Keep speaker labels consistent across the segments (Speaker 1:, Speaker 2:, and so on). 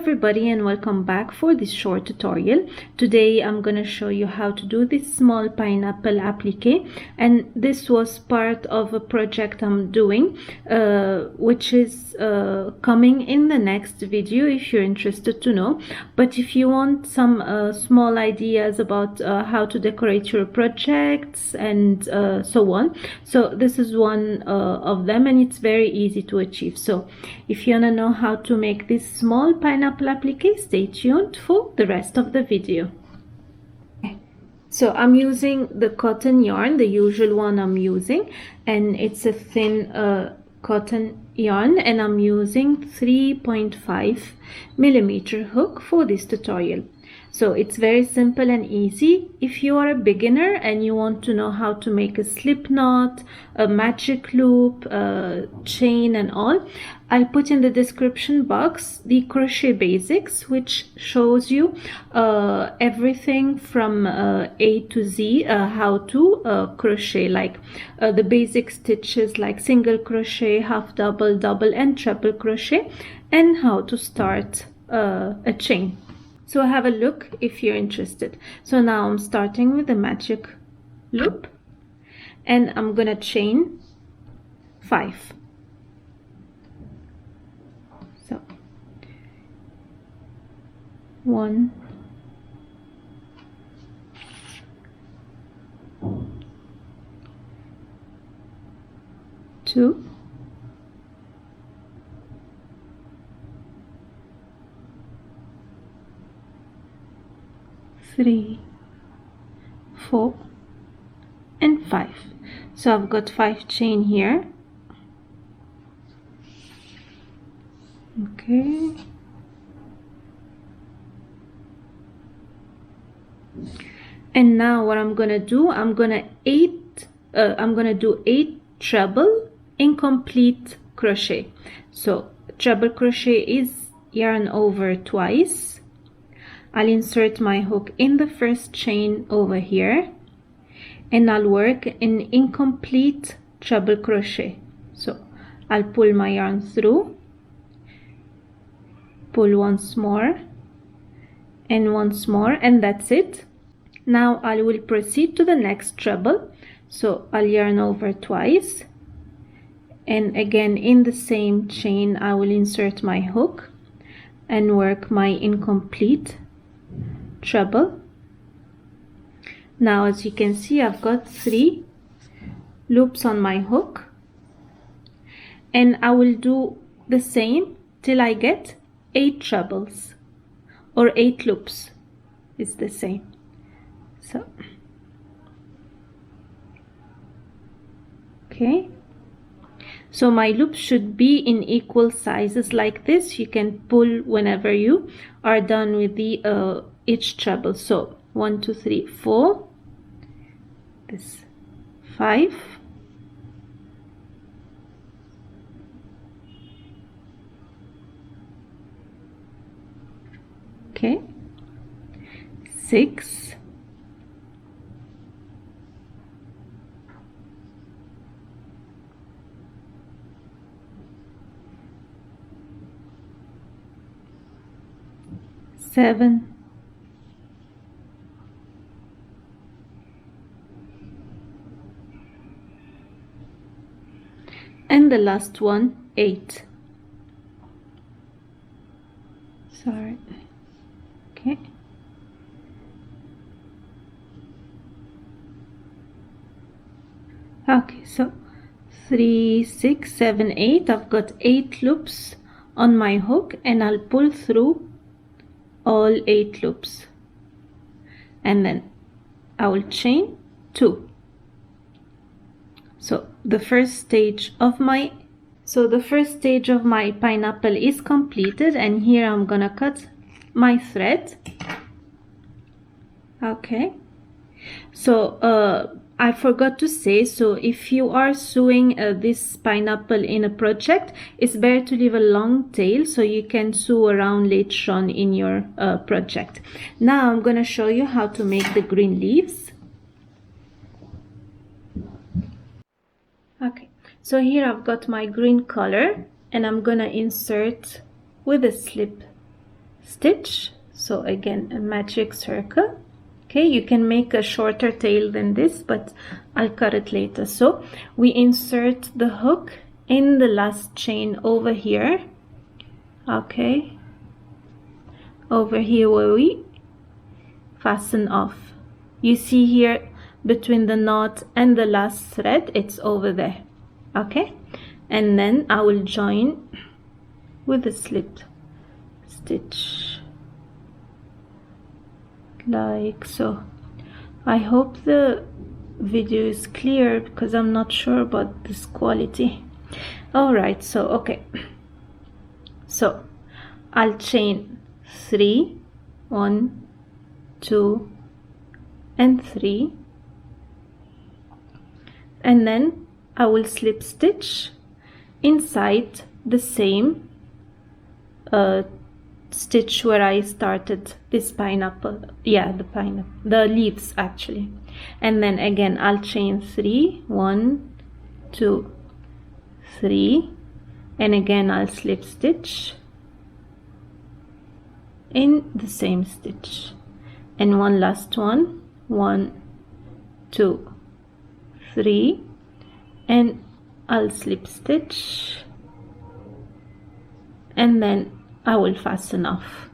Speaker 1: everybody, and welcome back for this short tutorial. Today I'm going to show you how to do this small pineapple applique, and this was part of a project I'm doing which is coming in the next video if you're interested to know. But if you want some small ideas about how to decorate your projects and so on, so this is one of them, and it's very easy to achieve. So if you want to know how to make this small pineapple applique, stay tuned for the rest of the video. So I'm using the cotton yarn, the usual one I'm using, and it's a thin cotton yarn, and I'm using 3.5mm hook for this tutorial. So it's very simple and easy. If you are a beginner and you want to know how to make a slip knot, a magic loop, a chain and all, I'll put in the description box the crochet basics, which shows you everything from A to Z, how to crochet, like the basic stitches like single crochet, half double, double and treble crochet, and how to start a chain. So have a look if you're interested. So now I'm starting with the magic loop, and I'm gonna chain 5. So 1, 2, 3, 4 and 5. So I've got 5 chain here. Okay, and now what I'm gonna do, I'm gonna do 8 treble incomplete crochet. So treble crochet is yarn over twice. I'll insert my hook in the first chain over here, and I'll work an incomplete treble crochet. So I'll pull my yarn through, pull once more and once more, and that's it. Now I will proceed to the next treble. So I'll yarn over twice, and again in the same chain I will insert my hook and work my incomplete treble. Now as you can see, I've got 3 loops on my hook, and I will do the same till I get 8 trebles, or 8 loops. It's the same. So okay, so my loops should be in equal sizes like this. You can pull whenever you are done with the each treble. So 1, 2, 3, 4, this 5, okay, 6, 7, 8, and the last one 8. Sorry. Okay. Okay, so 3, 6, 7, 8. I've got 8 loops on my hook, and I'll pull through all 8 loops, and then I will chain 2. So the first stage of my pineapple is completed, and here I'm gonna cut my thread. Okay, so I forgot to say, so if you are sewing this pineapple in a project, it's better to leave a long tail so you can sew around later on in your project. Now I'm gonna show you how to make the green leaves. Okay, so here I've got my green color, and I'm gonna insert with a slip stitch. So again, a magic circle. Okay, you can make a shorter tail than this, but I'll cut it later. So we insert the hook in the last chain over here. Okay, over here where we fasten off. You see here between the knot and the last thread, it's over there. Okay, and then I will join with a slip stitch like so. I hope the video is clear because I'm not sure about this quality. Alright, so okay, so I'll chain 3, 1, 2 and 3, and then I will slip stitch inside the same stitch where I started this pineapple, the leaves actually, and then again I'll chain 3, 1, 2, 3, and again I'll slip stitch in the same stitch, and one last one, 1, 2, 3, and I'll slip stitch, and then I will fasten off.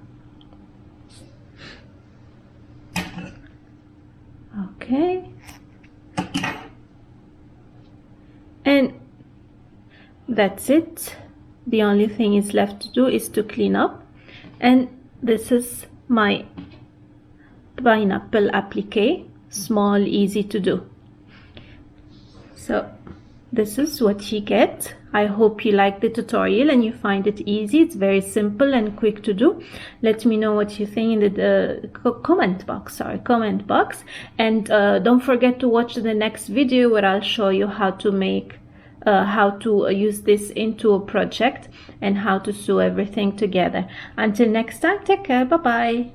Speaker 1: Okay, and that's it. The only thing is left to do is to clean up, and this is my pineapple applique, small, easy to do. So this is what you get. I hope you like the tutorial and you find it easy. It's very simple and quick to do. Let me know what you think in the comment box, and don't forget to watch the next video where I'll show you how to make how to use this into a project and how to sew everything together. Until next time, take care. Bye bye.